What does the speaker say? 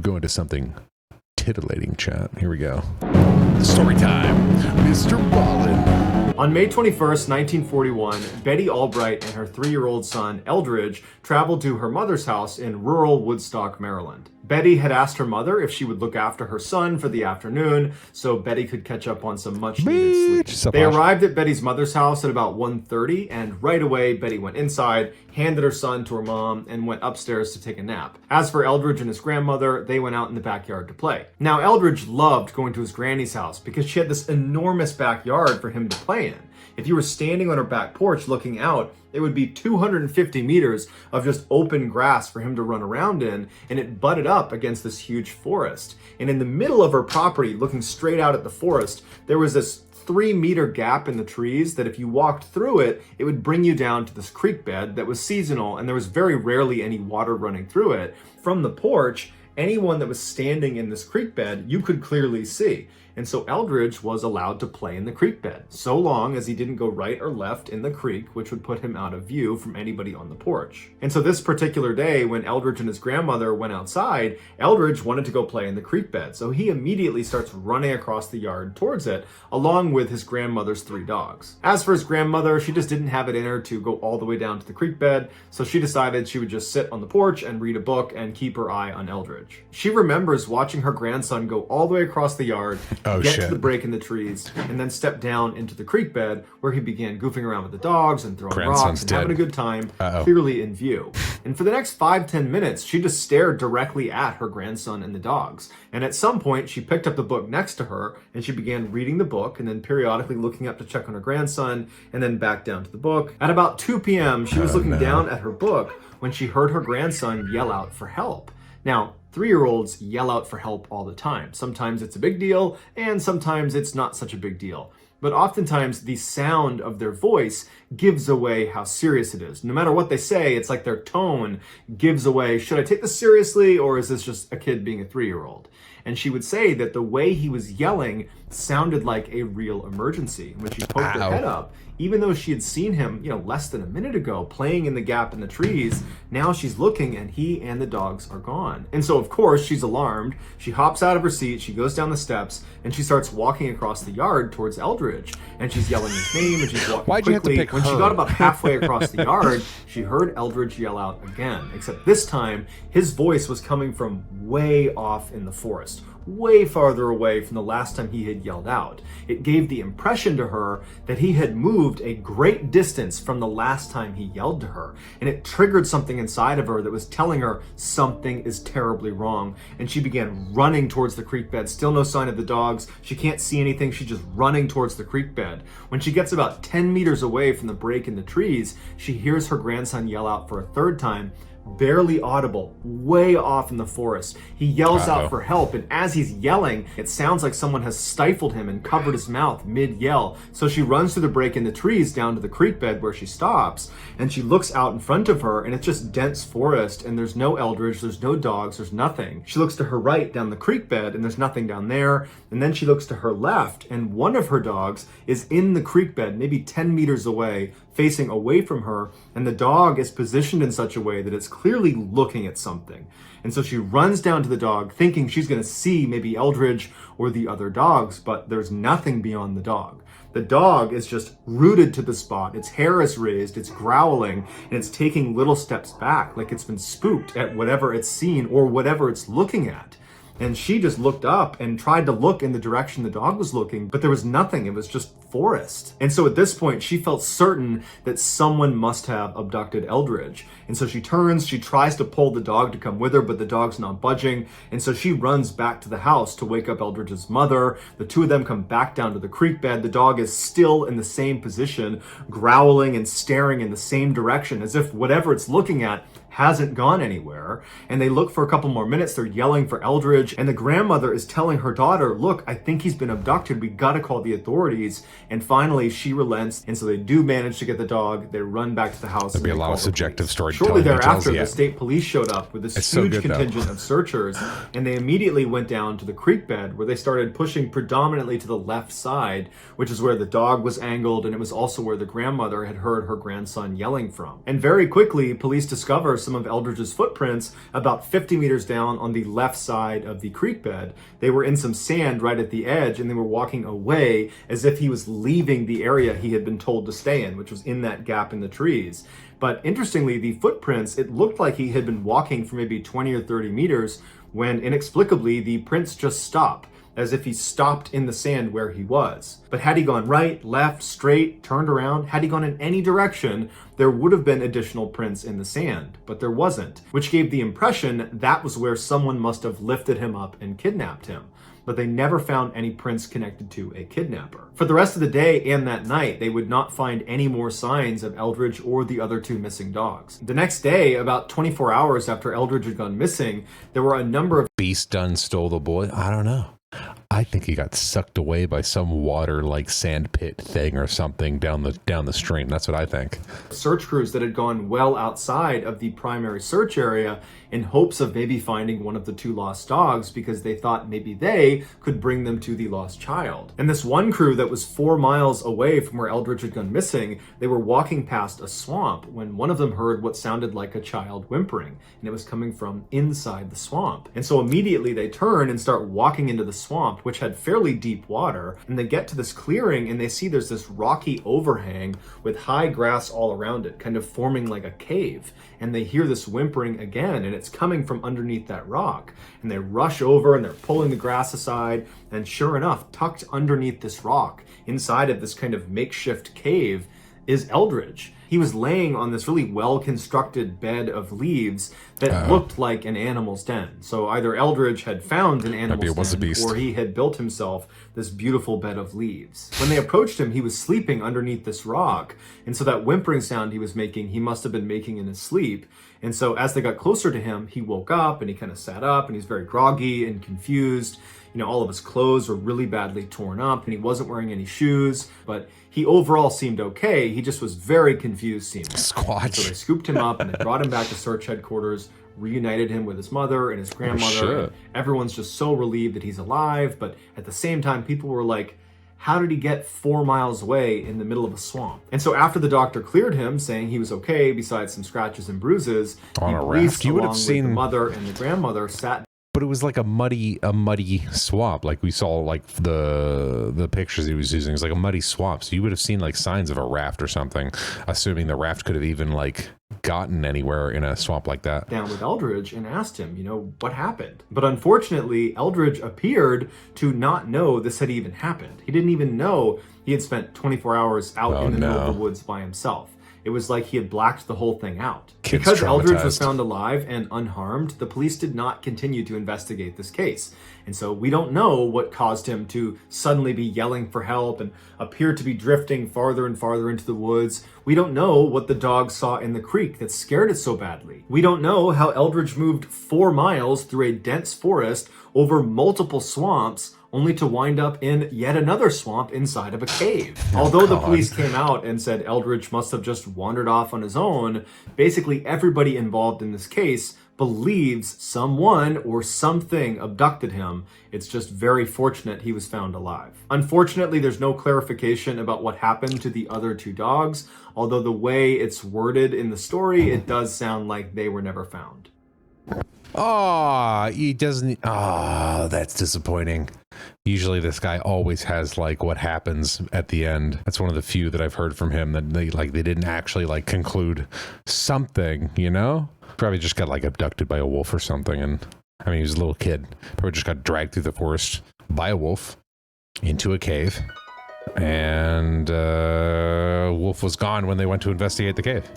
go into something titillating, chat. Here we go. Story time, Mr. Ballin. On May 21st, 1941, Betty Albright and her 3-year-old son, Eldridge, traveled to her mother's house in rural Woodstock, Maryland. Betty had asked her mother if she would look after her son for the afternoon, so Betty could catch up on some much-needed sleep. They arrived at Betty's mother's house at about 1:30, and right away, Betty went inside, handed her son to her mom, and went upstairs to take a nap. As for Eldridge and his grandmother, they went out in the backyard to play. Now, Eldridge loved going to his granny's house because she had this enormous backyard for him to play in. If you were standing on her back porch looking out, it would be 250 meters of just open grass for him to run around in, and it butted up against this huge forest. And in the middle of her property, looking straight out at the forest, there was this 3-meter gap in the trees that if you walked through it, it would bring you down to this creek bed that was seasonal, and there was very rarely any water running through it. From the porch, anyone that was standing in this creek bed, you could clearly see. And so Eldridge was allowed to play in the creek bed, so long as he didn't go right or left in the creek, which would put him out of view from anybody on the porch. And so this particular day, when Eldridge and his grandmother went outside, Eldridge wanted to go play in the creek bed. So he immediately starts running across the yard towards it, along with his grandmother's 3 dogs. As for his grandmother, she just didn't have it in her to go all the way down to the creek bed, so she decided she would just sit on the porch and read a book and keep her eye on Eldridge. She remembers watching her grandson go all the way across the yard, get to the break in the trees, and then step down into the creek bed where he began goofing around with the dogs and throwing rocks and having a good time, clearly in view. And for the next 5-10 minutes, she just stared directly at her grandson and the dogs. And at some point, she picked up the book next to her and she began reading the book and then periodically looking up to check on her grandson and then back down to the book. At about 2 p.m., she was looking down at her book when she heard her grandson yell out for help. Now, 3-year-olds yell out for help all the time. Sometimes it's a big deal, and sometimes it's not such a big deal. But oftentimes, the sound of their voice gives away how serious it is. No matter what they say, it's like their tone gives away, should I take this seriously, or is this just a kid being a 3-year-old? And she would say that the way he was yelling sounded like a real emergency. When she poked her head up, even though she had seen him, less than a minute ago playing in the gap in the trees, now she's looking and he and the dogs are gone. And so of course she's alarmed. She hops out of her seat, she goes down the steps, and she starts walking across the yard towards Eldridge. And she's yelling his name and she's walking Why'd you have to quickly. pick When her? she got about halfway across the yard, she heard Eldridge yell out again. Except this time, his voice was coming from way off in the forest, way farther away from the last time he had yelled out. It gave the impression to her that he had moved a great distance from the last time he yelled to her, and it triggered something inside of her that was telling her something is terribly wrong. And she began running towards the creek bed. Still no sign of the dogs. She can't see anything. She's just running towards the creek bed. When she gets about 10 meters away from the break in the trees, she hears her grandson yell out for a 3rd time, barely audible, way off in the forest. He yells out for help, and as he's yelling, it sounds like someone has stifled him and covered his mouth mid-yell. So she runs through the break in the trees down to the creek bed where she stops, and she looks out in front of her, and it's just dense forest, and there's no Eldridge, there's no dogs, there's nothing. She looks to her right down the creek bed, and there's nothing down there, and then she looks to her left, and one of her dogs is in the creek bed, maybe 10 meters away, facing away from her, and the dog is positioned in such a way that it's clearly looking at something. And so she runs down to the dog thinking she's going to see maybe Eldridge or the other dogs, but there's nothing beyond the dog. The dog is just rooted to the spot. Its hair is raised, it's growling, and it's taking little steps back like it's been spooked at whatever it's seen or whatever it's looking at. And she just looked up and tried to look in the direction the dog was looking, but there was nothing. It was just forest. And so at this point, she felt certain that someone must have abducted Eldridge. And so she turns, she tries to pull the dog to come with her, but the dog's not budging. And so she runs back to the house to wake up Eldridge's mother. The two of them come back down to the creek bed. The dog is still in the same position, growling and staring in the same direction, as if whatever it's looking at hasn't gone anywhere. And they look for a couple more minutes. They're yelling for Eldridge, and the grandmother is telling her daughter, look, I think he's been abducted. We gotta call the authorities. And finally she relents, and so they do manage to get the dog. They run back to the house. There'd be a lot of subjective storytelling. Shortly thereafter, details, the state police showed up with this so huge good, contingent of searchers, and they immediately went down to the creek bed where they started pushing predominantly to the left side, which is where the dog was angled, and it was also where the grandmother had heard her grandson yelling from. And very quickly, police discover some of Eldridge's footprints about 50 meters down on the left side of the creek bed. They were in some sand right at the edge, and they were walking away as if he was leaving the area he had been told to stay in, which was in that gap in the trees. But interestingly, the footprints, it looked like he had been walking for maybe 20 or 30 meters when inexplicably the prints just stopped, as if he stopped in the sand where he was. But had he gone right, left, straight, turned around, had he gone in any direction, there would have been additional prints in the sand, but there wasn't, which gave the impression that was where someone must have lifted him up and kidnapped him. But they never found any prints connected to a kidnapper. For the rest of the day and that night, they would not find any more signs of Eldridge or the other two missing dogs. The next day, about 24 hours after Eldridge had gone missing, there were a number of Beast done stole the boy. I don't know. I think he got sucked away by some water like sand pit thing or something down the stream. That's what I think. search crews that had gone well outside of the primary search area in hopes of maybe finding one of the two lost dogs, because they thought maybe they could bring them to the lost child. And this one crew that was 4 miles away from where Eldridge had gone missing, they were walking past a swamp when one of them heard what sounded like a child whimpering, and it was coming from inside the swamp. And so immediately they turn and start walking into the swamp, which had fairly deep water, and they get to this clearing and they see there's this rocky overhang with high grass all around it, kind of forming like a cave. And they hear this whimpering again, and it's coming from underneath that rock. And they rush over and they're pulling the grass aside, and sure enough, tucked underneath this rock, inside of this kind of makeshift cave, is Eldridge. He was laying on this really well-constructed bed of leaves that looked like an animal's den. So either Eldridge had found an animal's den, or he had built himself this beautiful bed of leaves. When they approached him, he was sleeping underneath this rock. And so that whimpering sound he was making, he must have been making in his sleep. And so as they got closer to him, he woke up and he kind of sat up, and he's very groggy and confused. You know, all of his clothes were really badly torn up, and he wasn't wearing any shoes, but he overall seemed okay. He just was very confused seeming. Squatch. So they scooped him up and they brought him back to search headquarters, reunited him with his mother and his grandmother. And everyone's just so relieved that he's alive, but at the same time, people were like, how did he get 4 miles away in the middle of a swamp? And so after the doctor cleared him, saying he was okay, besides some scratches and bruises, on the a police, raft, you would have seen the mother and the grandmother, sat. But it was like a muddy swamp. Like we saw, like the pictures he was using. It was like a muddy swamp. So you would have seen like signs of a raft or something, assuming the raft could have even like gotten anywhere in a swamp like that. Down with Eldridge and asked him, you know, what happened? But unfortunately, Eldridge appeared to not know this had even happened. He didn't even know he had spent 24 hours out in the middle of the woods by himself. It was like he had blacked the whole thing out. Because Eldridge was found alive and unharmed, the police did not continue to investigate this case. And so we don't know what caused him to suddenly be yelling for help and appear to be drifting farther and farther into the woods. We don't know what the dog saw in the creek that scared it so badly. We don't know how Eldridge moved 4 miles through a dense forest over multiple swamps, only to wind up in yet another swamp inside of a cave. Although the police came out and said Eldridge must have just wandered off on his own, basically everybody involved in this case believes someone or something abducted him. It's just very fortunate he was found alive. Unfortunately, there's no clarification about what happened to the other two dogs, although the way it's worded in the story, it does sound like they were never found. Oh, he doesn't. Oh, that's disappointing. Usually this guy always has like what happens at the end. That's one of the few that I've heard from him that they didn't actually like conclude something, you know? Probably just got like abducted by a wolf or something. And I mean, he was a little kid. Probably just got dragged through the forest by a wolf into a cave. And wolf was gone when they went to investigate the cave.